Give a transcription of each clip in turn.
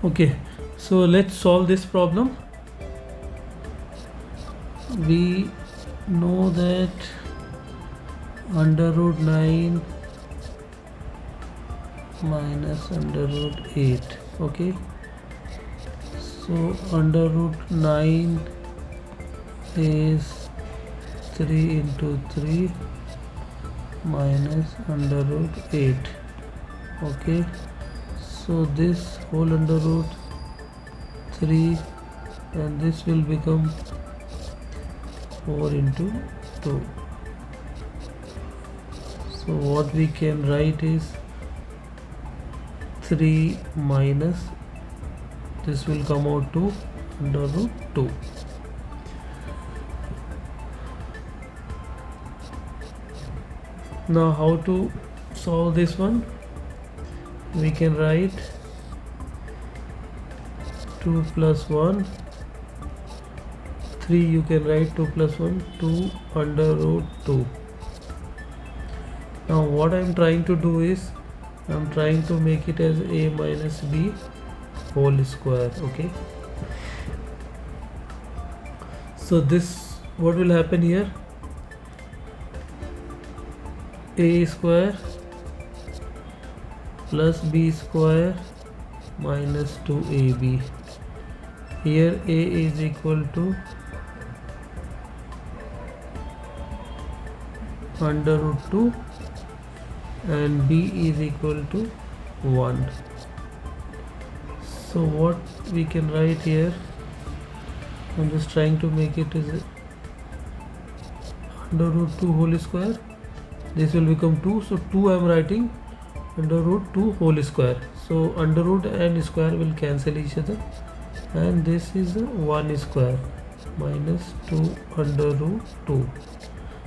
Okay, so let's solve this problem. We know that under root 9 minus under root 8. Okay, so under root 9 is 3 into 3 minus under root 8. Okay, so this whole under root 3 and this will become 4 into 2. So what we can write is 3 minus this will come out to under root 2. Now how to solve this one? We can write 2 plus 1, 3 you can write 2 plus 1, 2 under root 2. Now what I am trying to do is I am trying to make it as a minus b whole square. Okay, so this what will happen here, a square plus b square minus 2ab. Here a is equal to under root 2 and b is equal to 1. So what we can write here, I'm just trying to make it as under root 2 whole square. This will become 2, so 2 I am writing under root 2 whole square. So under root and square will cancel each other and this is 1 square minus 2 under root 2.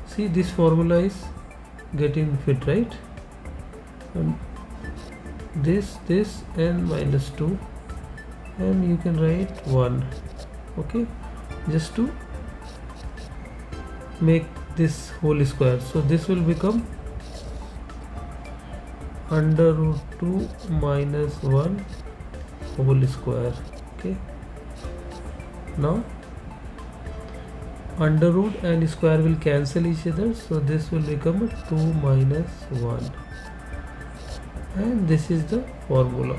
See, this formula is getting fit, right? And this and minus 2 and you can write 1. Okay, just to make this whole square. So this will become under root 2 minus 1 whole square. Okay, now under root and square will cancel each other, so this will become 2 minus 1 and this is the formula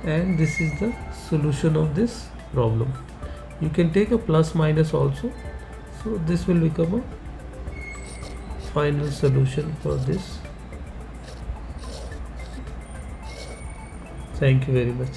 and this is the solution of this problem. You can take a plus minus also, so this will become a final solution for this. Thank you very much.